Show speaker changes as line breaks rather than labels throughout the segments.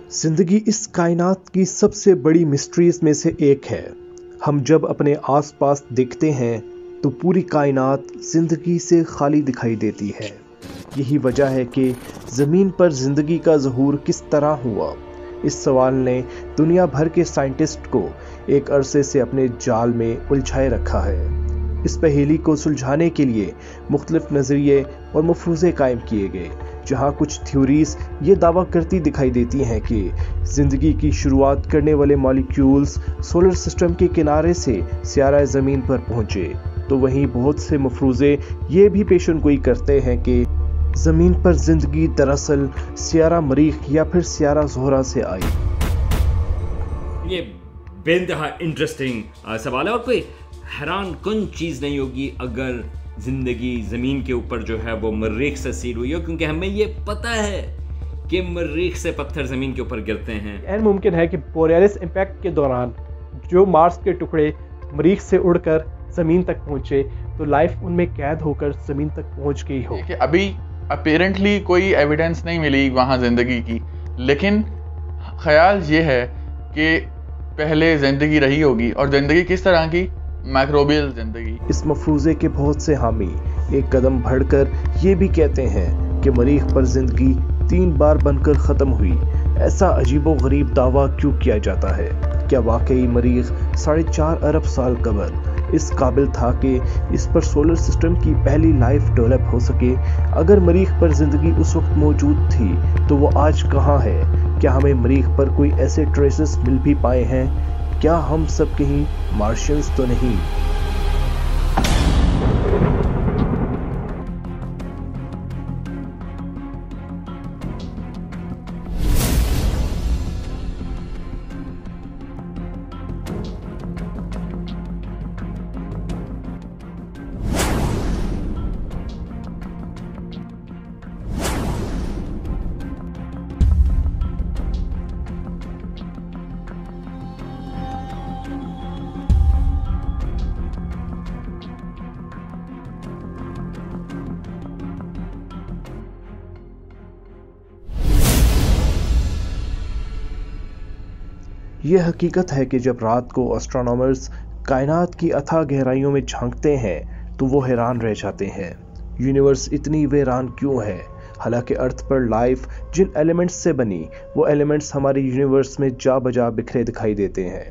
जिंदगी इस कायनात की सबसे बड़ी मिस्ट्रीज में से एक है। हम जब अपने आसपास देखते हैं तो पूरी कायनात जिंदगी से खाली दिखाई देती है। यही वजह है कि ज़मीन पर जिंदगी का ज़हूर किस तरह हुआ। इस सवाल ने दुनिया भर के साइंटिस्ट को एक अरसे से अपने जाल में उलझाए रखा है। इस पहेली को सुलझाने के लिए मुख्तलिफ नज़रिए और मफरूज़े कायम किए गए, जहाँ कुछ थ्योरीज ये दावा करती दिखाई देती हैं कि ज़िंदगी की शुरुआत करने वाले मॉलिक्यूल्स सोलर सिस्टम के किनारे से सियारा ज़मीन पर पहुँचे, तो वहीं बहुत से मफरूज़े ये भी पेशनगोई करते हैं कि ज़मीन पर ज़िंदगी दरअसल सियारा मरीख या फिर सियारा ज़ोहरा से आई।
ये बेइंतहा इंटरेस्टिंग सवाल है और कोई हैरान कुन चीज़ नहीं होगी अगर ज़िंदगी ज़मीन के ऊपर जो है वो मरीख से सीड हुई हो, क्योंकि हमें ये पता है कि मरीख से पत्थर ज़मीन के ऊपर गिरते हैं।
ऐन मुमकिन है कि बोरियलिस इम्पैक्ट के दौरान जो मार्स के टुकड़े मरीख से उड़कर ज़मीन तक पहुँचे तो लाइफ उनमें कैद होकर ज़मीन तक पहुँच गई हो।
अभी अपेरेंटली कोई एविडेंस नहीं मिली वहाँ ज़िंदगी की, लेकिन ख्याल ये है कि पहले ज़िंदगी रही होगी। और ज़िंदगी किस तरह की? माइक्रोबियल ज़िंदगी।
इस मफरूज़े के बहुत से हामी एक कदम बढ़कर ये भी कहते हैं कि मरीख पर ज़िंदगी 3 बार बनकर ख़त्म हुई। ऐसा अजीबो-गरीब दावा क्यों किया जाता है? क्या वाकई मरीख 4.5 अरब साल कबल इस काबिल था कि इस पर सोलर सिस्टम की पहली लाइफ डेवलप हो सके? अगर मरीख पर ज़िंदगी उस वक्त मौजूद थी तो वो आज कहाँ है? क्या हमें मरीख पर कोई ऐसे ट्रेसेस मिल भी पाए हैं? क्या हम सब कहीं मार्शियंस तो नहीं? यह हकीकत है कि जब रात को एस्ट्रोनॉमर्स कायनात की अथाह गहराइयों में झांकते हैं तो वो हैरान रह जाते हैं। यूनिवर्स इतनी वीरान क्यों है? हालांकि अर्थ पर लाइफ जिन एलिमेंट्स से बनी वो एलिमेंट्स हमारे यूनिवर्स में जा बजा बिखरे दिखाई देते हैं।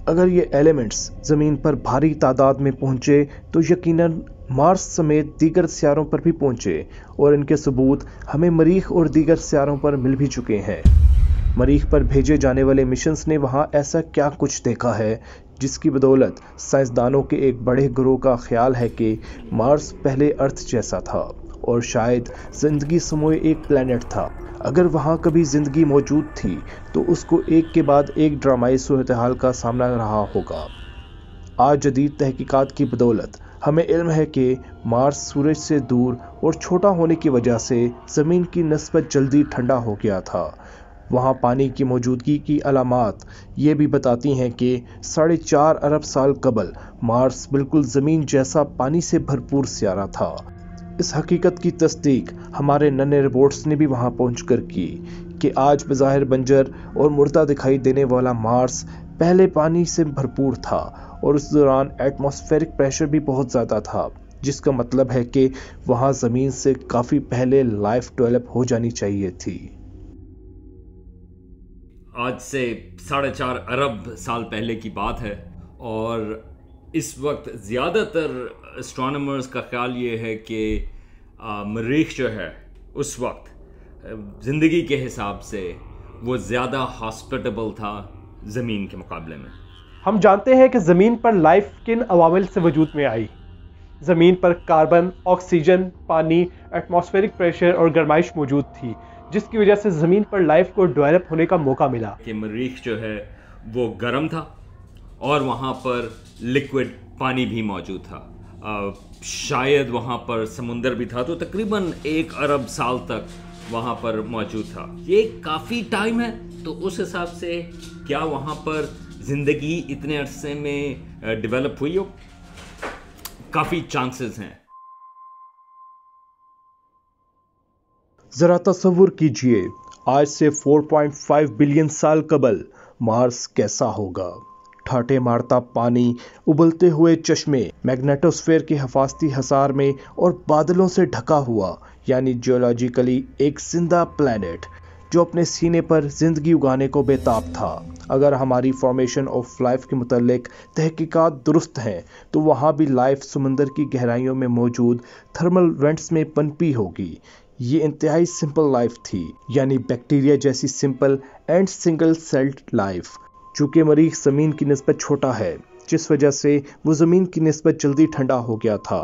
अगर ये एलिमेंट्स ज़मीन पर भारी तादाद में पहुँचे तो यकीनन मार्स समेत दीगर सियारों पर भी पहुँचे, और इनके सबूत हमें मरीख और दीगर सियारों पर मिल भी चुके हैं। मरीख पर भेजे जाने वाले मिशंस ने वहां ऐसा क्या कुछ देखा है जिसकी बदौलत साइंसदानों के एक बड़े गिरोह का ख्याल है कि मार्स पहले अर्थ जैसा था और शायद जिंदगी समोए एक प्लैनेट था। अगर वहां कभी जिंदगी मौजूद थी तो उसको एक के बाद एक ड्रामाई सूरत हाल का सामना रहा होगा। आज जदीद तहकीकात की बदौलत हमें इल्म है कि मार्स सूरज से दूर और छोटा होने की वजह से ज़मीन की निस्बत जल्दी ठंडा हो गया था। वहाँ पानी की मौजूदगी की अलामात ये भी बताती हैं कि 4.5 अरब साल कबल मार्स बिल्कुल ज़मीन जैसा पानी से भरपूर सियारा था। इस हकीकत की तस्दीक हमारे नन्हे रिपोर्ट्स ने भी वहाँ पहुँचकर की कि आज बज़ाहिर बंजर और मुर्दा दिखाई देने वाला मार्स पहले पानी से भरपूर था और उस दौरान एटमॉस्फेरिक प्रेशर भी बहुत ज़्यादा था, जिसका मतलब है कि वहाँ ज़मीन से काफ़ी पहले लाइफ डेवलप हो जानी चाहिए थी।
आज से 4.5 अरब साल पहले की बात है और इस वक्त ज़्यादातर एस्ट्रोनॉमर्स का ख्याल ये है कि मरीख जो है उस वक्त ज़िंदगी के हिसाब से वो ज़्यादा हॉस्पिटेबल था ज़मीन के मुकाबले में।
हम जानते हैं कि ज़मीन पर लाइफ किन अवामिल से वजूद में आई। ज़मीन पर कार्बन, ऑक्सीजन, पानी, एटमॉस्फेरिक प्रेशर और गर्माइश मौजूद थी, जिसकी वजह से ज़मीन पर लाइफ को डेवलप होने का मौका मिला।
कि मरीख जो है वो गर्म था और वहाँ पर लिक्विड पानी भी मौजूद था। शायद वहाँ पर समुंदर भी था, तो तकरीबन 1 अरब साल तक वहाँ पर मौजूद था। ये काफ़ी टाइम है, तो उस हिसाब से क्या वहाँ पर ज़िंदगी इतने अरसे में डेवलप हुई हो? काफ़ी चांसेस हैं।
जरा तस्वुर कीजिए, आज से 4.5 बिलियन साल कबल मार्स कैसा होगा। ठाटे मारता पानी, उबलते हुए चश्मे, मैग्नेटोस्फेयर के हिफाजती हसार में और बादलों से ढका हुआ, यानी जियोलॉजिकली एक जिंदा प्लैनेट जो अपने सीने पर जिंदगी उगाने को बेताब था। अगर हमारी फॉर्मेशन ऑफ लाइफ के मुतालिक तहकीकात दुरुस्त हैं तो वहाँ भी लाइफ समुंदर की गहराइयों में मौजूद थर्मल वेंट्स में पनपी होगी। ये इंतहाई सिंपल लाइफ थी, यानी बैक्टीरिया जैसी simple and single celled life. चूँकि मरीख ज़मीन की निस्बत छोटा है, जिस वजह से वो ज़मीन की निस्बत जल्दी ठंडा हो गया था,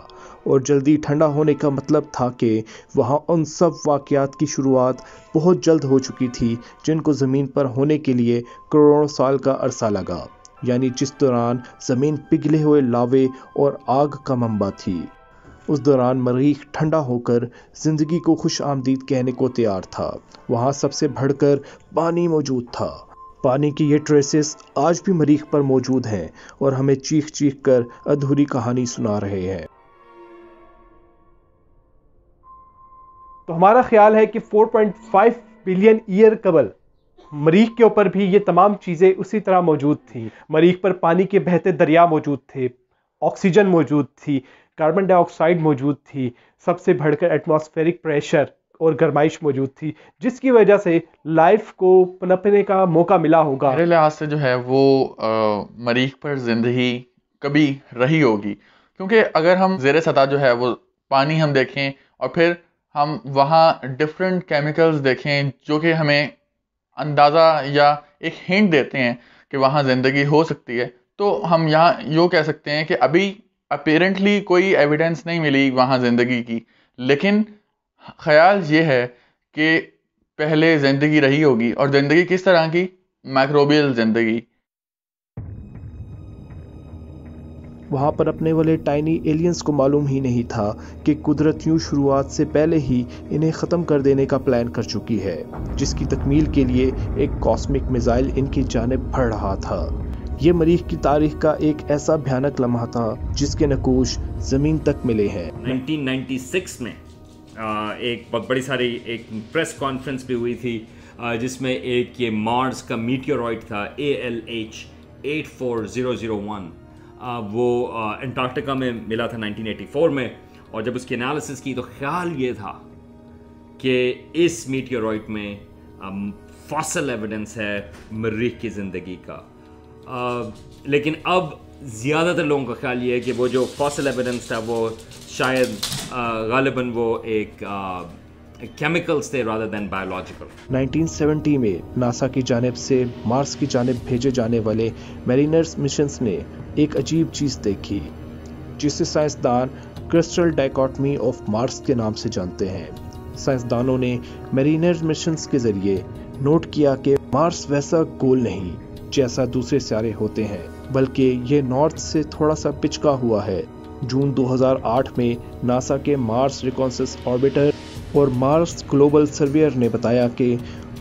और जल्दी ठंडा होने का मतलब था कि वहाँ उन सब वाक़यात की शुरुआत बहुत जल्द हो चुकी थी जिनको ज़मीन पर होने के लिए करोड़ों साल का अरसा लगा, यानी जिस दौरान ज़मीन पिघले हुए लावे और आग का मंबा थी। उस दौरान मरीख ठंडा होकर ज़िंदगी को खुश आमदीद कहने को तैयार था। वहाँ सबसे बढ़कर पानी मौजूद था। पानी की ये ट्रेसेस आज भी मरीख पर मौजूद हैं और हमें चीख चीख कर अधूरी कहानी सुना रहे हैं।
तो हमारा ख्याल है कि 4.5 बिलियन ईयर कबल मरीख के ऊपर भी ये तमाम चीज़ें उसी तरह मौजूद थी। मरीख पर पानी के बहते दरिया मौजूद थे, ऑक्सीजन मौजूद थी, कार्बन डाइऑक्साइड मौजूद थी, सबसे बढ़कर एटमॉस्फेरिक प्रेशर और गर्माइश मौजूद थी, जिसकी वजह से लाइफ को पनपने का मौका मिला होगा।
मेरे लिहाज से जो है वो मरीख पर जिंदगी कभी रही होगी, क्योंकि अगर हम ज़ेरे सतह जो है वो पानी हम देखें और फिर हम वहाँ डिफरेंट केमिकल्स देखें जो कि हमें अंदाज़ा या एक हिंट देते हैं कि वहाँ ज़िंदगी हो सकती है, तो हम यहाँ यूँ कह सकते हैं कि अभी अपेरेंटली कोई एविडेंस नहीं मिली वहाँ ज़िंदगी की, लेकिन ख्याल ये है कि पहले ज़िंदगी रही होगी। और ज़िंदगी किस तरह की? माइक्रोबियल ज़िंदगी।
वहाँ पर अपने वाले टाइनी एलियंस को मालूम ही नहीं था कि कुदरत यूं शुरुआत से पहले ही इन्हें ख़त्म कर देने का प्लान कर चुकी है, जिसकी तकमील के लिए एक कॉस्मिक मिसाइल इनकी जानिब बढ़ रहा था। ये मरीख की तारीख का एक ऐसा भयानक लम्हा था जिसके नकूश ज़मीन तक मिले हैं।
1996 में एक बहुत बड़ी सारी एक प्रेस कॉन्फ्रेंस भी हुई थी, जिसमें एक ये मार्स का मीटियोरॉइड था ALH 84001, वो अंटार्कटिका में मिला था 1984 में। और जब उसकी एनालिसिस की तो ख्याल ये था कि इस मीटियोरॉइड में फॉसिल एविडेंस है मरीख की ज़िंदगी का। लेकिन अब ज़्यादातर लोगों का ख्याल ये है कि वो जो फॉसिल एविडेंस था वो शायद गालिबन वो एक केमिकल्स थे rather than biological।
1970 में नासा की जानिब से मार्स की जानिब भेजे जाने वाले मैरिनर्स मिशंस ने एक अजीब चीज़ देखी, जिसे साइंसदान क्रिस्टल डाइकोटमी ऑफ मार्स के नाम से जानते हैं। साइंसदानों ने मैरिनर्स मिशंस के जरिए नोट किया कि मार्स वैसा गोल नहीं जैसा दूसरे सितारे होते हैं, बल्कि ये नॉर्थ से थोड़ा सा पिचका हुआ है। जून 2008 में नासा के मार्स रिकॉन्सेस ऑर्बिटर और मार्स ग्लोबल सर्वेयर ने बताया कि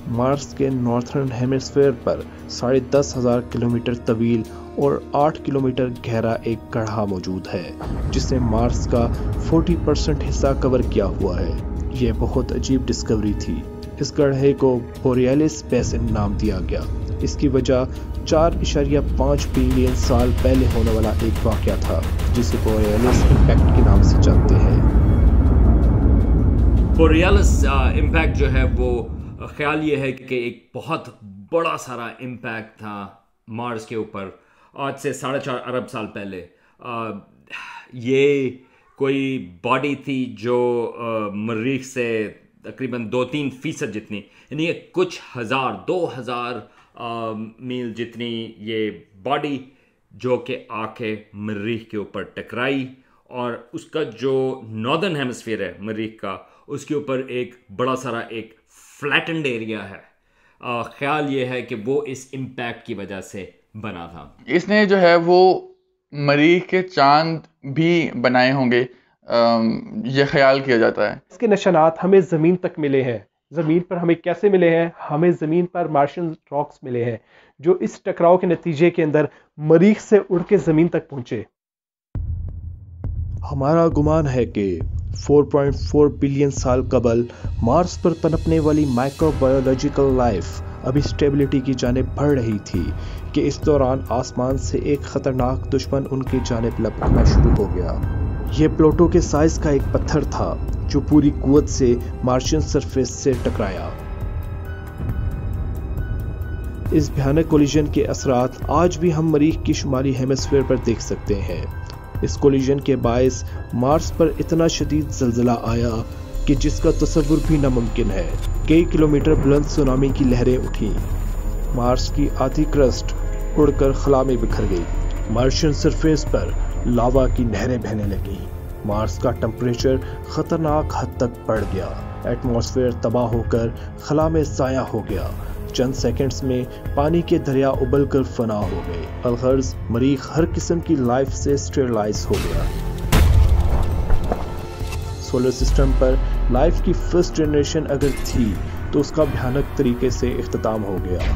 मार्स के नॉर्थर्न हेमिस्फीयर पर 10,500 किलोमीटर तवील और 8 किलोमीटर गहरा एक गड्ढा मौजूद है, जिसने मार्स का 40% हिस्सा कवर किया हुआ है। यह बहुत अजीब डिस्कवरी थी। इस गड्ढे को बोरियलिस बेसिन नाम दिया गया। इसकी वजह 4.5 बिलियन साल पहले होने वाला एक वाक़या था, जिसे बोरियलिस इम्पैक्ट के नाम से जानते हैं।
बोरियलिस इम्पैक्ट जो है वो ख्याल ये है कि एक बहुत बड़ा सारा इम्पैक्ट था मार्स के ऊपर आज से 4.5 अरब साल पहले। ये कोई बॉडी थी जो मरीख से तकरीबन 2-3% जितनी, यानी कुछ हज़ार 2,000 मील जितनी ये बॉडी जो कि आके मरीख के ऊपर टकराई, और उसका जो नॉर्दर्न हेमिस्फीयर है मरीख का, उसके ऊपर एक बड़ा सारा एक फ्लैटेंड एरिया है। ख्याल ये है कि वो इस इम्पैक्ट की वजह से बना था।
इसने जो है वो मरीख के चांद भी बनाए होंगे, ये ख्याल किया जाता है।
इसके निशानात हमें ज़मीन तक मिले हैं। ज़मीन पर हमें कैसे मिले हैं? हमें ज़मीन पर मार्शियन रॉक्स मिले हैं जो इस टकराव के नतीजे के अंदर मरीख से उड़ के ज़मीन तक पहुंचे।
हमारा गुमान है कि 4.4 बिलियन साल कबल मार्स पर पनपने वाली माइक्रोबायोलॉजिकल लाइफ अभी स्टेबिलिटी की जानिब बढ़ रही थी कि इस दौरान आसमान से एक खतरनाक दुश्मन उनकी जानिब लपकना शुरू हो गया। यह प्लूटो के साइज का एक पत्थर था जो पूरी कुव्वत से मार्शियन सरफेस से टकराया। इस भयानक कोलिजन के असरात आज भी हम मरीख की शुमाली हेमिस्फीयर पर देख सकते हैं। इस कोलिजन के बायस मार्स पर इतना शदीद ज़लज़ला आया कि जिसका तसव्वुर भी नामुमकिन है। कई किलोमीटर बुलंद सुनामी की लहरें उठी। मार्स की आधी क्रस्ट उड़कर खला में बिखर गई। मार्शियन सरफेस पर लावा की नहरें बहने लगी। मार्स का टेम्परेचर खतरनाक हद तक बढ़ गया। एटमॉस्फेयर तबाह होकर खला में ज़ाया हो गया। चंद सेकंड्स में पानी के दरिया उबल कर फना हो गए। अलगर्ज मरीख हर किस्म की लाइफ से स्टेरलाइज हो गया। सोलर सिस्टम पर लाइफ की फर्स्ट जनरेशन अगर थी तो उसका भयानक तरीके से इख्तिताम हो गया।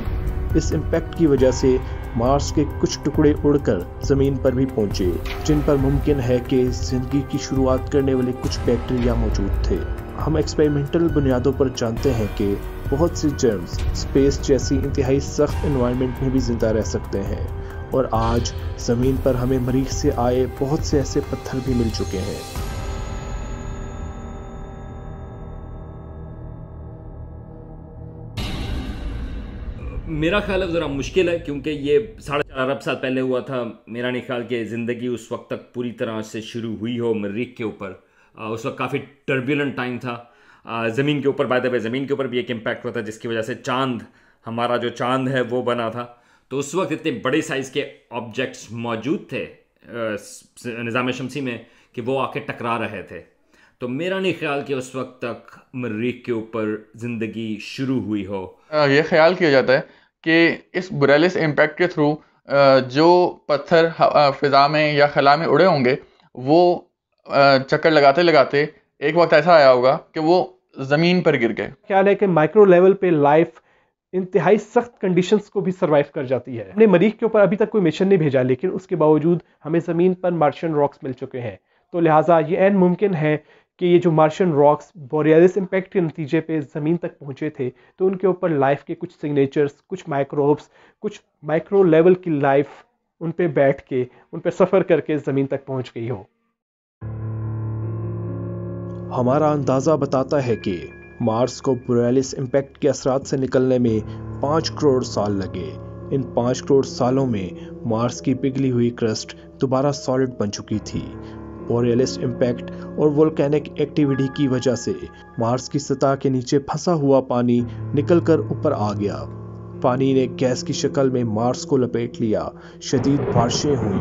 इस इम्पैक्ट की वजह से मार्स के कुछ टुकड़े उड़कर ज़मीन पर भी पहुंचे, जिन पर मुमकिन है कि जिंदगी की शुरुआत करने वाले कुछ बैक्टीरिया मौजूद थे। हम एक्सपेरिमेंटल बुनियादों पर जानते हैं कि बहुत सी जर्म्स स्पेस जैसी इंतहाई सख्त एनवायरनमेंट में भी जिंदा रह सकते हैं, और आज ज़मीन पर हमें मरीख से आए बहुत से ऐसे पत्थर भी मिल चुके हैं।
मेरा ख्याल है ज़रा मुश्किल है, क्योंकि ये 4.5 अरब साल पहले हुआ था। मेरा नहीं ख्याल कि ज़िंदगी उस वक्त तक पूरी तरह से शुरू हुई हो मरीख के ऊपर। उस वक्त काफ़ी टर्बुलेंट टाइम था। ज़मीन के ऊपर, बाय द वे, ज़मीन के ऊपर भी एक इम्पैक्ट हुआ था जिसकी वजह से चांद, हमारा जो चांद है वो बना था। तो उस वक्त इतने बड़े साइज़ के ऑब्जेक्ट्स मौजूद थे निज़ाम शमसी में कि वो आके टकरा रहे थे। तो मेरा नहीं ख्याल कि उस वक्त तक मरीख के ऊपर ज़िंदगी शुरू हुई हो।
ये ख्याल किया जाता है कि इस बोरेलिस इम्पैक्ट के थ्रू जो पत्थर फिज़ा में या खला में उड़े होंगे वो चक्कर लगाते लगाते एक वक्त ऐसा आया होगा कि वो ज़मीन पर गिर गए।
ख्याल है कि माइक्रो लेवल पे लाइफ इंतहाई सख्त कंडीशंस को भी सर्वाइव कर जाती है। हमने मरीख के ऊपर अभी तक कोई मिशन नहीं भेजा, लेकिन उसके बावजूद हमें ज़मीन पर मार्शियन रॉक्स मिल चुके हैं। तो लिहाजा ये ऐन मुमकिन है कि ये जो मार्शियन रॉक्स बोरियलिस इम्पैक्ट के नतीजे पे ज़मीन तक पहुंचे थे, तो उनके ऊपर लाइफ के कुछ सिग्नेचर्स, कुछ माइक्रोब्स, कुछ माइक्रो लेवल की लाइफ उन पे बैठ के, उन पे सफ़र करके ज़मीन तक पहुंच गई हो।
हमारा अंदाज़ा बताता है कि मार्स को बोरेलिस इम्पैक्ट के असरात से निकलने में 5 करोड़ साल लगे। इन 5 करोड़ सालों में मार्स की पिघली हुई क्रस्ट दोबारा सॉलिड बन चुकी थी। बोरेलिस इम्पैक्ट और वोल्केनिक एक्टिविटी की वजह से मार्स की सतह के नीचे फंसा हुआ पानी निकलकर ऊपर आ गया। पानी ने गैस की शक्ल में मार्स को लपेट लिया। शदीद बारिशें हुई,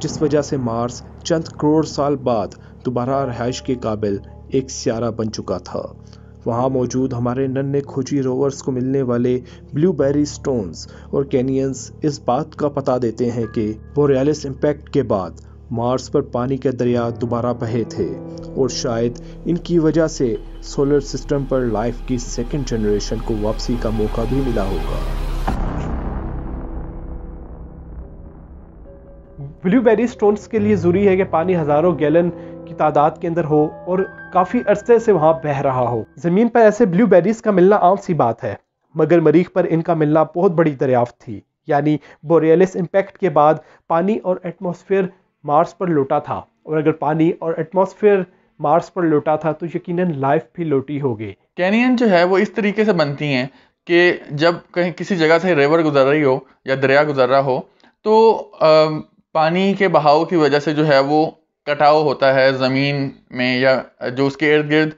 जिस वजह से मार्स चंद करोड़ साल बाद दोबारा रहायश के काबिल एक सियारा बन चुका था। वहाँ मौजूद हमारे नन्हे खोजी रोवर्स को मिलने वाले ब्लूबेरी स्टोन्स और कैनियंस इस बात का पता देते हैं कि बोरेलिस इम्पैक्ट के बाद मार्स पर पानी के दरिया दोबारा बहे थे, और शायद इनकी वजह से सोलर सिस्टम पर लाइफ की सेकंड जनरेशन को वापसी का मौका भी मिला होगा।
ब्लूबेरी स्टोन्स के लिए ज़रूरी है कि पानी हज़ारों गैलन की तादाद के अंदर हो और काफ़ी अरसे से वहाँ बह रहा हो। ज़मीन पर ऐसे ब्लूबेरीज का मिलना आम सी बात है, मगर मरीख पर इनका मिलना बहुत बड़ी दरियाफ्त थी। यानी बोरेलिस इम्पैक्ट के बाद पानी और एटमॉस्फेयर मार्स पर लौटा था, और अगर पानी और एटमॉस्फेयर मार्स पर लौटा था तो यकीनन लाइफ भी लौटी होगी।
कैनियन जो है वो इस तरीके से बनती हैं कि जब कहीं किसी जगह से रिवर गुजर रही हो या दरिया गुजर रहा हो तो पानी के बहाव की वजह से जो है वो कटाव होता है ज़मीन में, या जो उसके इर्द गिर्द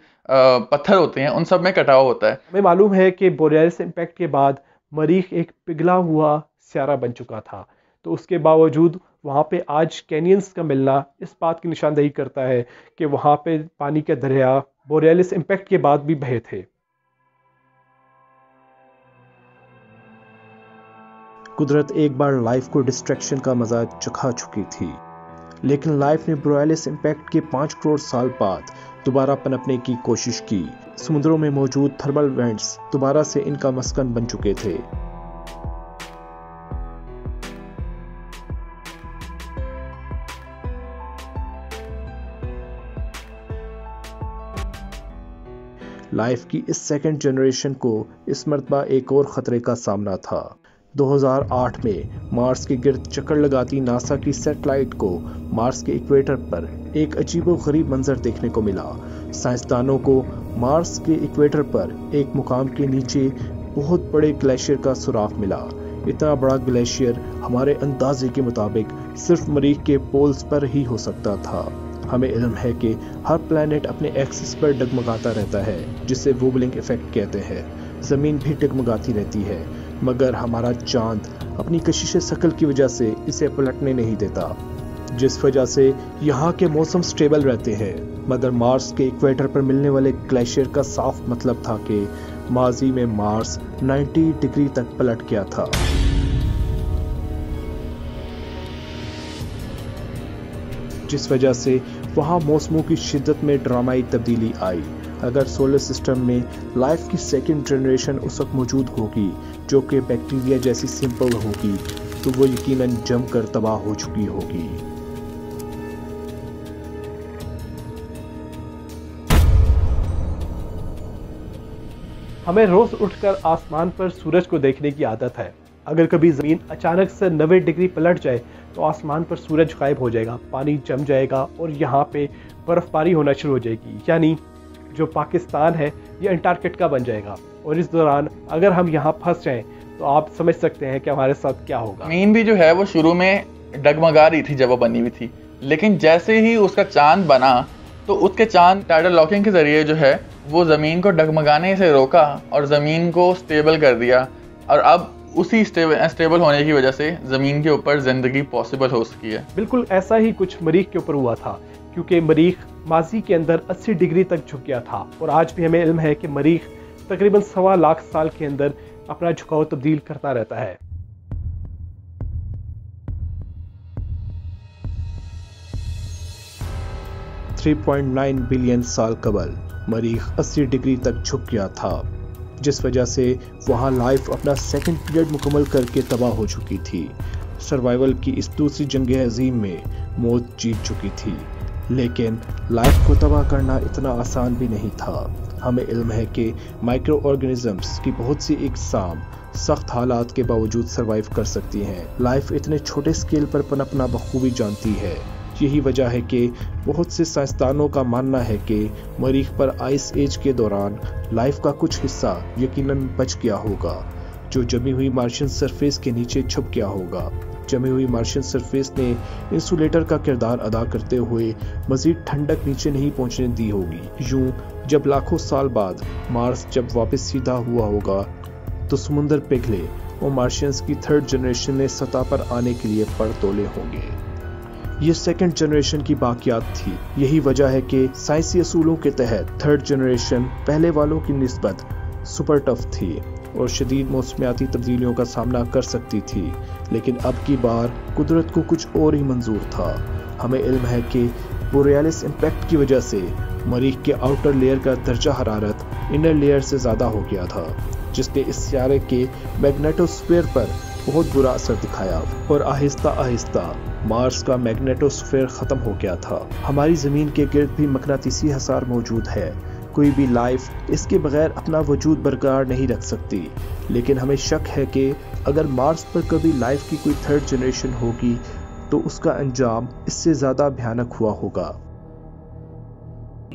पत्थर होते हैं उन सब में कटाव होता है।
हमें मालूम है कि बोरेलिस इम्पैक्ट के बाद मरीख एक पिघला हुआ स्यारा बन चुका था, तो उसके बावजूद वहाँ पे आज कैनियंस का मिलना इस बात की निशानदेही करता है कि वहाँ पे पानी के दरिया बोरेलिस इम्पैक्ट के बाद भी बहे थे।
कुदरत एक बार लाइफ को डिस्ट्रैक्शन का मजा चखा चुकी थी, लेकिन लाइफ ने बोरेलिस इम्पैक्ट के 5 करोड़ साल बाद दोबारा पनपने की कोशिश की। समुद्रों में मौजूद थर्मल वेंट्स दोबारा से इनका मस्कन बन चुके थे। लाइफ की इस सेकंड जनरेशन को इस मर्तबा एक और ख़तरे का सामना था। 2008 में मार्स के गिर्द चक्कर लगाती नासा की सैटेलाइट को मार्स के इक्वेटर पर एक अजीबोगरीब मंजर देखने को मिला। साइंसदानों को मार्स के इक्वेटर पर एक मुकाम के नीचे बहुत बड़े ग्लेशियर का सुराग मिला। इतना बड़ा ग्लेशियर हमारे अंदाजे के मुताबिक सिर्फ मरीख के पोल्स पर ही हो सकता था। हमें इल्म है कि हर प्लैनेट अपने एक्सिस पर डगमगाता रहता है, जिसे वोबलिंग इफेक्ट कहते हैं। ज़मीन भी डगमगाती रहती है, मगर हमारा चांद अपनी कशिश शकल की वजह से इसे पलटने नहीं देता, जिस वजह से यहाँ के मौसम स्टेबल रहते हैं। मगर मार्स के इक्वेटर पर मिलने वाले ग्लेशियर का साफ मतलब था कि माजी में मार्स 90 डिग्री तक पलट गया था। जिस वजह से वहाँ मौसमों की शिद्दत में ड्रामाई तब्दीली आई। अगर सोलर सिस्टम में लाइफ की सेकंड जनरेशन उस वक्त मौजूद होगी जो कि बैक्टीरिया जैसी सिंपल होगी, तो वो यकीनन जमकर तबाह हो चुकी होगी।
हमें रोज उठकर आसमान पर सूरज को देखने की आदत है। अगर कभी ज़मीन अचानक से 90 डिग्री पलट जाए तो आसमान पर सूरज गायब हो जाएगा, पानी जम जाएगा और यहाँ पे बर्फबारी होना शुरू हो जाएगी। यानी जो पाकिस्तान है ये अंटार्कटिका बन जाएगा। और इस दौरान अगर हम यहाँ फंस जाएं तो आप समझ सकते हैं कि हमारे साथ क्या होगा।
ज़मीन भी जो है वो शुरू में डगमगा रही थी जब वो बनी हुई थी, लेकिन जैसे ही उसका चांद बना तो उसके चांद टाइडल लॉकिंग के जरिए जो है वो ज़मीन को डगमगाने से रोका और ज़मीन को स्टेबल कर दिया। और अब उसी स्टेबल होने की वजह से ज़मीन के ऊपर ज़िंदगी पॉसिबल हो सकी है।
बिल्कुल ऐसा ही कुछ मरीख के ऊपर हुआ था, क्योंकि मरीख माजी के अंदर 80 डिग्री तक झुक गया था। और आज भी हमें इल्म है कि मरीख तकरीबन 1.25 लाख साल के अंदर अपना झुकाव तब्दील करता रहता है।
$3.9 बिलियन साल कबल मरीख 80 डिग्री तक झुक गया था, जिस वजह से वहाँ लाइफ अपना सेकंड पीरियड मुकम्मल करके तबाह हो चुकी थी। सर्वाइवल की इस दूसरी जंग अजीम में मौत जीत चुकी थी, लेकिन लाइफ को तबाह करना इतना आसान भी नहीं था। हमें इल्म है कि माइक्रो ऑर्गेनिजम्स की बहुत सी इकसाम सख्त हालात के बावजूद सर्वाइव कर सकती हैं। लाइफ इतने छोटे स्केल पर पनपना बखूबी जानती है। यही वजह है कि बहुत से साइंसदानों का मानना है कि मरीख पर आइस एज के दौरान लाइफ का कुछ हिस्सा यकीनन बच गया होगा, जो जमी हुई मार्शियन सरफेस के नीचे छुप गया होगा। जमी हुई मार्शियन सरफेस ने इंसुलेटर का किरदार अदा करते हुए मजीद ठंडक नीचे नहीं पहुंचने दी होगी। यूं जब लाखों साल बाद मार्स जब वापस सीधा हुआ होगा तो समुंदर पिघले और मार्शियंस की थर्ड जनरेशन ने सतह पर आने के लिए पर तोले होंगे। ये सेकंड जनरेशन की बाकियात थी। यही वजह है कि साइंसी असूलों के तहत थर्ड जनरेशन पहले वालों की निस्बत सुपर टफ थी और शदीद मौसमियाती तब्दीलियों का सामना कर सकती थी। लेकिन अब की बार कुदरत को कुछ और ही मंजूर था। हमें इल्म है कि बोरियालिस इम्पैक्ट की वजह से मरीख के आउटर लेयर का दर्जा हरारत इनर लेयर से ज़्यादा हो गया था, जिसने इस सियारे के मैग्नेटोस्फीयर पर बहुत बुरा असर दिखाया और आहिस्ता आहिस्ता मार्स का मैग्नेटोस्फीयर ख़त्म हो गया था। हमारी ज़मीन के गिर्द भी मकनातीसी हसार मौजूद है। कोई भी लाइफ इसके बगैर अपना वजूद बरकरार नहीं रख सकती। लेकिन हमें शक है कि अगर मार्स पर कभी लाइफ की कोई थर्ड जनरेशन होगी तो उसका अंजाम इससे ज़्यादा भयानक हुआ होगा।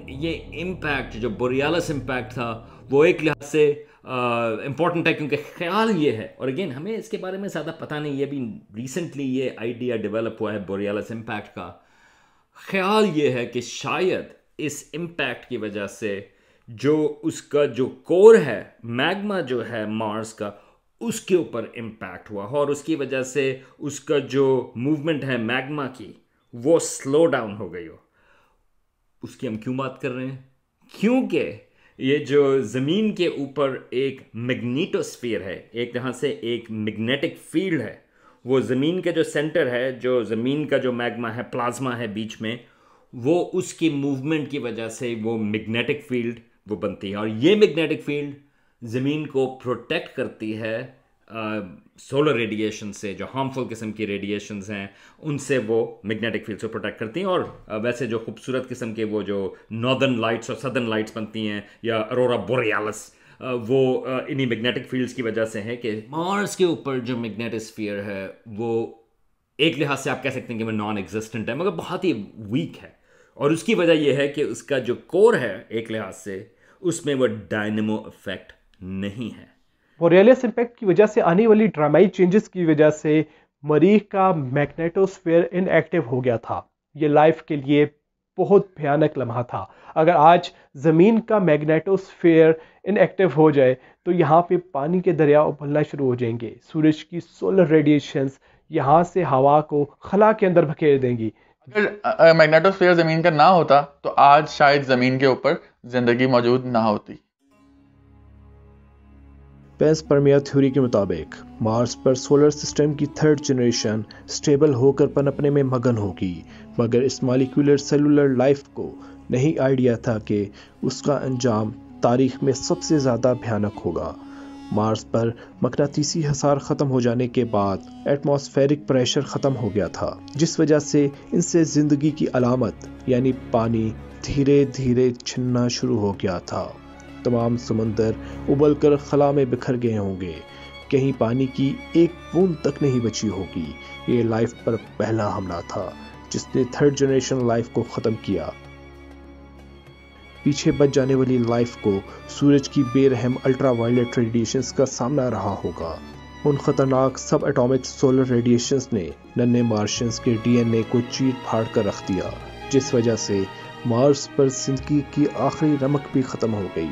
ये इम्पैक्ट जो बोरियालिस इम्पैक्ट था वो एक लिहाज से इम्पॉर्टेंट है, क्योंकि ख्याल ये है, और अगेन हमें इसके बारे में ज़्यादा पता नहीं, ये भी रिसेंटली ये आइडिया डेवलप हुआ है बोरियालिस इम्पैक्ट का। ख्याल ये है कि शायद इस इम्पैक्ट की वजह से जो उसका जो कोर है, मैग्मा जो है मार्स का, उसके ऊपर इम्पैक्ट हुआ और उसकी वजह से उसका जो मूवमेंट है मैग्मा की वो स्लो डाउन हो गई हो। उसकी हम क्यों बात कर रहे हैं? क्योंकि ये जो ज़मीन के ऊपर एक मैग्नेटोस्फीयर है, एक तरह से एक मैग्नेटिक फील्ड है, वो ज़मीन का जो सेंटर है, जो ज़मीन का जो मैग्मा है, प्लाज्मा है बीच में, वो उसकी मूवमेंट की वजह से वो मैग्नेटिक फील्ड वो बनती है। और ये मैग्नेटिक फील्ड ज़मीन को प्रोटेक्ट करती है सोलर रेडिएशन से, जो हार्मफुल किस्म की रेडिएशंस हैं, उनसे वो मैग्नेटिक फील्ड से प्रोटेक्ट करती हैं। और वैसे जो खूबसूरत किस्म के वो जो नॉर्दर्न लाइट्स और सदर्न लाइट्स बनती हैं या अरोरा बोरियालिस, वो इन्हीं मैग्नेटिक फील्ड्स की वजह से है कि मार्स के ऊपर जो मैग्नेटोस्फीयर है वो एक लिहाज से आप कह सकते हैं कि वो नॉन एग्जिस्टेंट है, मगर बहुत ही वीक है। और उसकी वजह यह है कि उसका जो कोर है एक लिहाज से, उसमें वो डायनेमो इफेक्ट नहीं है।
बोरियलिस इम्पैक्ट की वजह से आने वाली ड्रामाई चेंजेस की वजह से मरीख का मैग्नेटोस्फीयर इनएक्टिव हो गया था। ये लाइफ के लिए बहुत भयानक लम्हा था। अगर आज ज़मीन का मैग्नेटोस्फीयर इनएक्टिव हो जाए तो यहाँ पे पानी के दरिया उबलना शुरू हो जाएंगे। सूरज की सोलर रेडिएशंस यहाँ से हवा को खला के अंदर धकेल देंगी।
अगर मैग्नेटोस्फीयर ज़मीन का ना होता तो आज शायद ज़मीन के ऊपर ज़िंदगी मौजूद ना होती।
पेंसपर्मिया थ्योरी के मुताबिक मार्स पर सोलर सिस्टम की थर्ड जनरेशन स्टेबल होकर पनपने में मगन होगी, मगर इस मॉलिक्यूलर सेलुलर लाइफ को नहीं आइडिया था कि उसका अंजाम तारीख में सबसे ज़्यादा भयानक होगा। मार्स पर मकनातीसी हसार ख़त्म हो जाने के बाद एटमॉस्फेरिक प्रेशर ख़त्म हो गया था, जिस वजह से इनसे ज़िंदगी की अलामत यानी पानी धीरे धीरे छिनना शुरू हो गया था। तमाम समंदर उबलकर खला में बिखर गए होंगे, कहीं पानी की एक बूंद तक नहीं बची होगी। ये लाइफ पर पहला हमला था जिसने थर्ड जनरेशन लाइफ को ख़त्म किया। पीछे बच जाने वाली लाइफ को सूरज की बेरहम अल्ट्रावायलेट रेडिएशंस का सामना रहा होगा। उन खतरनाक सब एटॉमिक सोलर रेडिएशंस ने नन्हे मार्शियंस के डीएनए को चीर फाड़ कर रख दिया, जिस वजह से मार्स पर जिंदगी की आखिरी रमक भी खत्म हो गई।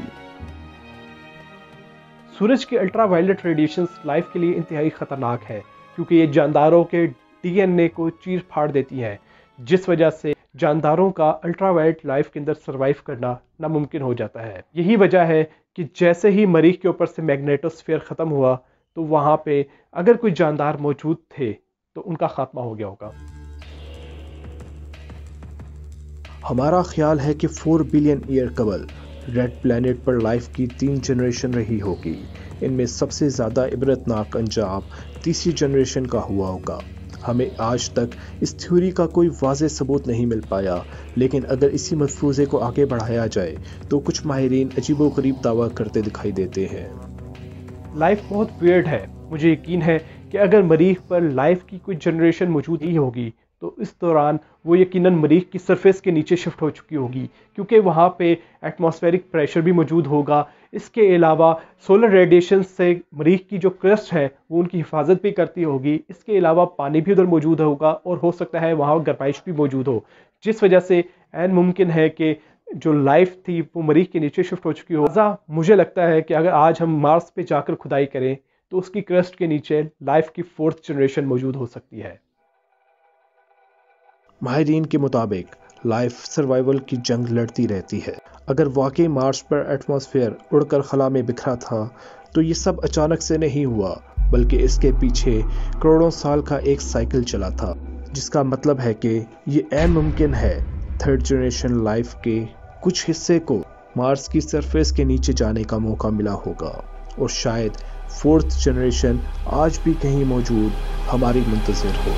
सूरज की अल्ट्रावायलेट रेडिएशंस लाइफ के लिए इंतहाई खतरनाक है, क्योंकि ये जानदारों के डीएनए को चीर फाड़ देती हैं, जिस वजह से जानदारों का अल्ट्रावायलेट लाइफ के अंदर सरवाइव करना नामुमकिन हो जाता है। यही वजह है कि जैसे ही मरीख के ऊपर से मैग्नेटोस्फीयर ख़त्म हुआ तो वहाँ पे अगर कोई जानदार मौजूद थे तो उनका खात्मा हो गया होगा।
हमारा ख्याल है कि 4 बिलियन ईयर कबल रेड प्लैनेट पर लाइफ की 3 जनरेशन रही होगी। इनमें सबसे ज़्यादा इबरतनाक अंजाम तीसरी जनरेशन का हुआ होगा। हमें आज तक इस थ्योरी का कोई वाज़ेह सबूत नहीं मिल पाया, लेकिन अगर इसी मफरूज़े को आगे बढ़ाया जाए तो कुछ माहिरीन अजीबोगरीब दावा करते दिखाई देते हैं।
लाइफ बहुत वियर्ड है। मुझे यकीन है कि अगर मरीख पर लाइफ की कोई जनरेशन मौजूद ही होगी तो इस दौरान वो यकीनन मरीख की सरफेस के नीचे शिफ्ट हो चुकी होगी, क्योंकि वहाँ पे एटमॉस्फेरिक प्रेशर भी मौजूद होगा। इसके अलावा सोलर रेडिएशन से मरीख की जो क्रस्ट है वो उनकी हिफाजत भी करती होगी। इसके अलावा पानी भी उधर मौजूद होगा और हो सकता है वहाँ गर्माइश भी मौजूद हो, जिस वजह से ऐन मुमकिन है कि जो लाइफ थी वो मरीख के नीचे शिफ्ट हो चुकी हो। मुझे लगता है कि अगर आज हम मार्स पे जाकर खुदाई करें तो उसकी क्रस्ट के नीचे लाइफ की 4th जनरेशन मौजूद हो सकती है।
माहिरीन के मुताबिक लाइफ सर्वाइवल की जंग लड़ती रहती है। अगर वाकई मार्स पर एटमॉस्फेयर उड़कर खला में बिखरा था तो ये सब अचानक से नहीं हुआ, बल्कि इसके पीछे करोड़ों साल का एक साइकिल चला था, जिसका मतलब है कि ये ऐन मुमकिन है थर्ड जनरेशन लाइफ के कुछ हिस्से को मार्स की सरफेस के नीचे जाने का मौका मिला होगा, और शायद 4th जनरेशन आज भी कहीं मौजूद हमारी मुंतज़िर हो।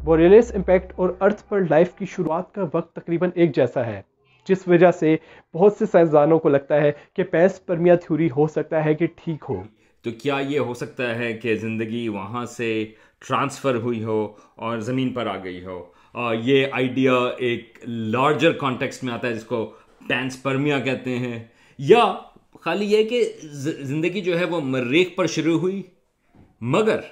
बोरियलिस इम्पैक्ट और अर्थ पर लाइफ की शुरुआत का वक्त तकरीबन एक जैसा है, जिस वजह से बहुत से साइंसदानों को लगता है कि पेंसपर्मिया थ्योरी हो सकता है कि ठीक हो।
तो क्या ये हो सकता है कि ज़िंदगी वहाँ से ट्रांसफ़र हुई हो और ज़मीन पर आ गई हो? ये आइडिया एक लार्जर कॉन्टेक्स्ट में आता है जिसको पेंसपर्मिया कहते हैं, या खाली ये कि ज़िंदगी जो है वो मरीख पर शुरू हुई, मगर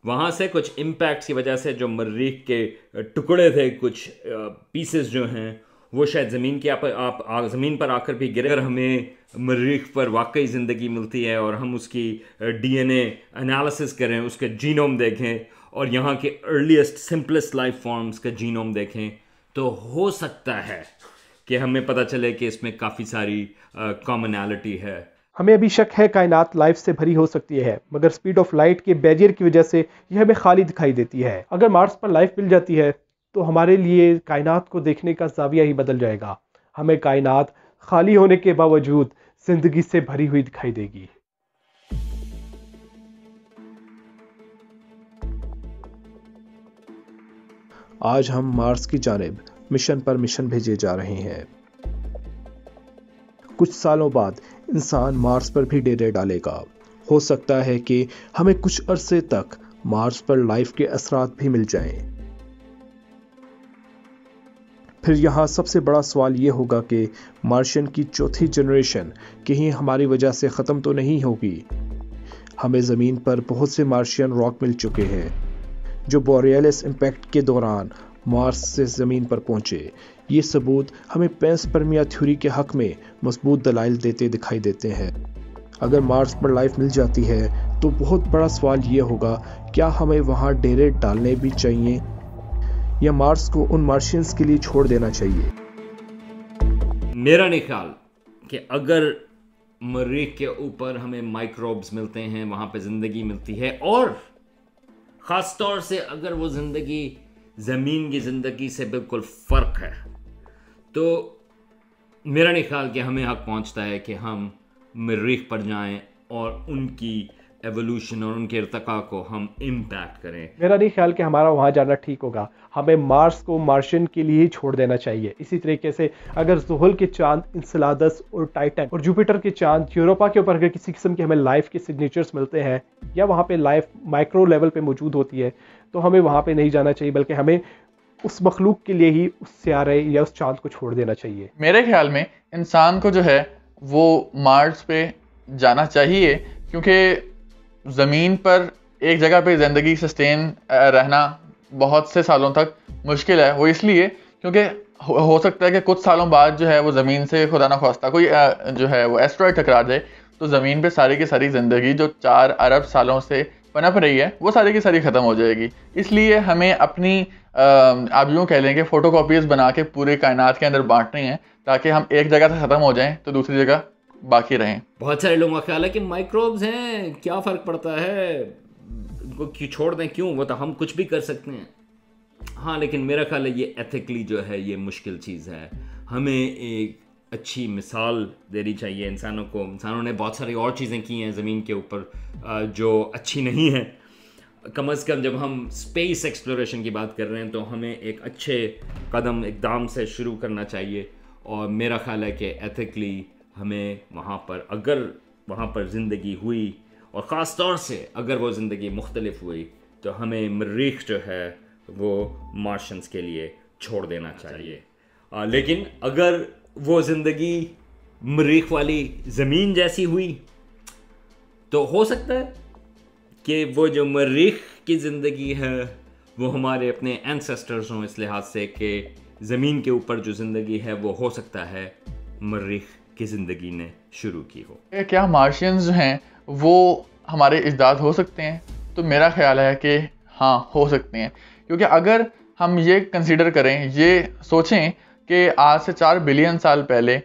वहाँ से कुछ इम्पैक्ट्स की वजह से जो मरीख के टुकड़े थे, कुछ पीसेस जो हैं, वो शायद ज़मीन के ज़मीन पर आकर भी गिरे। अगर हमें मरीख पर वाकई ज़िंदगी मिलती है और हम उसकी डीएनए एनालिसिस करें, उसके जीनोम देखें और यहाँ के अर्लीस्ट सिंपलेस्ट लाइफ फॉर्म्स का जीनोम देखें, तो हो सकता है कि हमें पता चले कि इसमें काफ़ी सारी कॉमनैलिटी है।
हमें अभी शक है कायनात लाइफ से भरी हो सकती है, मगर स्पीड ऑफ लाइट के बैरियर की वजह से यह हमें खाली दिखाई देती है। अगर मार्स पर लाइफ मिल जाती है तो हमारे लिए कायनात को देखने का ज़ाविया ही बदल जाएगा। हमें कायनात खाली होने के बावजूद जिंदगी से भरी हुई दिखाई देगी।
आज हम मार्स की जानिब मिशन पर मिशन भेजे जा रहे हैं। कुछ सालों बाद इंसान मार्स पर भी डेरे डालेगा। हो सकता है कि हमें कुछ अरसे तक मार्स पर लाइफ के असरात भी मिल जाएं। फिर यहाँ सबसे बड़ा सवाल ये होगा कि मार्शियन की चौथी जनरेशन कहीं हमारी वजह से ख़त्म तो नहीं होगी। हमें ज़मीन पर बहुत से मार्शियन रॉक मिल चुके हैं जो बोरियलिस इम्पैक्ट के दौरान मार्स से ज़मीन पर पहुँचे। ये सबूत हमें पेंसपर्मिया थ्योरी के हक़ में मजबूत दलाइल देते दिखाई देते हैं। अगर मार्स पर लाइफ मिल जाती है तो बहुत बड़ा सवाल ये होगा, क्या हमें वहाँ डेरे डालने भी चाहिए या मार्स को उन मार्शियंस के लिए छोड़ देना चाहिए?
मेरा नहीं ख्याल कि अगर मरीख के ऊपर हमें माइक्रोब्स मिलते हैं, वहाँ पे ज़िंदगी मिलती है, और ख़ास तौर से अगर वो ज़िंदगी ज़मीन की ज़िंदगी से बिल्कुल फ़र्क है, तो मेरा नहीं ख्याल कि हमें हक पहुँचता है कि हम मरीख पर जाएं और उनकी एवोल्यूशन और उनके इर्तिका को हम इम्पैक्ट करें।
मेरा नहीं ख्याल कि हमारा वहाँ जाना ठीक होगा। हमें मार्स को मार्शियन के लिए ही छोड़ देना चाहिए। इसी तरीके से अगर ज़ुहल के चांद इंसेलादस और टाइटन और जुपिटर के चांद यूरोपा के ऊपर अगर किसी किस्म के हमें लाइफ के सिग्नेचर्स मिलते हैं या वहाँ पे लाइफ माइक्रो लेवल पे मौजूद होती है, तो हमें वहाँ पे नहीं जाना चाहिए, बल्कि हमें उस मखलूक के लिए ही उस सियारे या उस चांद को छोड़ देना चाहिए।
मेरे ख्याल में इंसान को जो है वो मार्स पे जाना चाहिए, क्योंकि ज़मीन पर एक जगह पे ज़िंदगी सस्टेन रहना बहुत से सालों तक मुश्किल है। वो इसलिए क्योंकि हो सकता है कि कुछ सालों बाद जो है वो ज़मीन से खुदा ना ख्वास्ता कोई जो है वो एस्ट्रॉयड टकरा जाए, तो ज़मीन पे सारी की सारी ज़िंदगी जो 4 अरब सालों से पनप रही है वो सारी की सारी ख़त्म हो जाएगी। इसलिए हमें अपनी आप यूँ कह लें कि फ़ोटोकॉपीज़ बना के पूरे कायनात के अंदर बांटनी है, ताकि हम एक जगह से ख़त्म हो जाएं तो दूसरी जगह बाकी रहें।
बहुत सारे लोगों का ख्याल है कि माइक्रोब्स हैं, क्या फ़र्क पड़ता है, उनको क्यों छोड़ दें, क्यों, वो तो हम कुछ भी कर सकते हैं। हाँ, लेकिन मेरा ख्याल है ये एथिकली जो है ये मुश्किल चीज़ है। हमें एक अच्छी मिसाल देनी चाहिए इंसानों को। इंसानों ने बहुत सारी और चीज़ें की हैं ज़मीन के ऊपर जो अच्छी नहीं हैं। कम अज़ कम जब हम स्पेस एक्सप्लोरेशन की बात कर रहे हैं तो हमें एक अच्छे कदम इकदाम से शुरू करना चाहिए। और मेरा ख्याल है कि एथिकली हमें वहाँ पर, अगर वहाँ पर ज़िंदगी हुई और ख़ास तौर से अगर वो ज़िंदगी मुख्तलिफ हुई, तो हमें मरीख जो है वो मार्शंस के लिए छोड़ देना चाहिए। लेकिन अगर वो ज़िंदगी मरीख वाली ज़मीन जैसी हुई, तो हो सकता है कि वो जो मरीख की ज़िंदगी है वो हमारे अपने एंसेस्टर्स हों, इस लिहाज से कि ज़मीन के ऊपर जो ज़िंदगी है वो हो सकता है मरीख की ज़िंदगी ने शुरू की हो।
क्या मार्शियंस जो हैं वो हमारे इजदाद हो सकते हैं? तो मेरा ख्याल है कि हाँ, हो सकते हैं, क्योंकि अगर हम ये कंसीडर करें, ये सोचें कि आज से 4 बिलियन साल पहले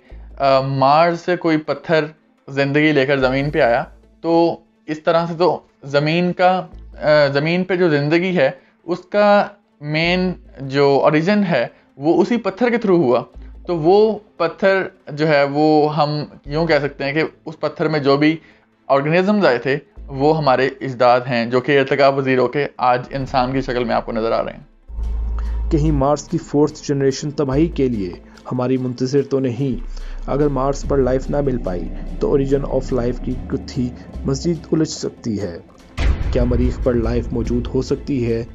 मार्स से कोई पत्थर ज़िंदगी लेकर ज़मीन पे आया, तो इस तरह से तो ज़मीन पे जो ज़िंदगी है उसका मेन जो ओरिजिन है वो उसी पत्थर के थ्रू हुआ। तो वो पत्थर जो है वो हम यूँ कह सकते हैं कि उस पत्थर में जो भी ऑर्गेनिज़म्स आए थे वो हमारे इजदाद हैं, जो कि इर्तिका पज़ीर होकर आज इंसान की शक्ल में आपको नज़र आ रहे हैं।
कहीं मार्स की 4th जनरेशन तबाही के लिए हमारी मुंतज़िर तो नहीं? अगर मार्स पर लाइफ ना मिल पाई तो ओरिजिन ऑफ लाइफ की गुत्थी मज़ीद उलझ सकती है। क्या मरीख पर लाइफ मौजूद हो सकती है?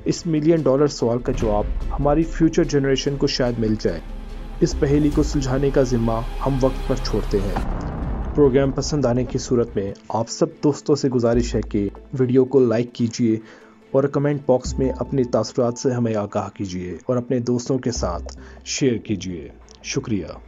इस $1 मिलियन सवाल का जवाब हमारी फ्यूचर जनरेशन को शायद मिल जाए। इस पहेली को सुलझाने का जिम्मा हम वक्त पर छोड़ते हैं। प्रोग्राम पसंद आने की सूरत में आप सब दोस्तों से गुजारिश है कि वीडियो को लाइक कीजिए और कमेंट बॉक्स में अपने तासुरात से हमें आगाह कीजिए और अपने दोस्तों के साथ शेयर कीजिए। शुक्रिया।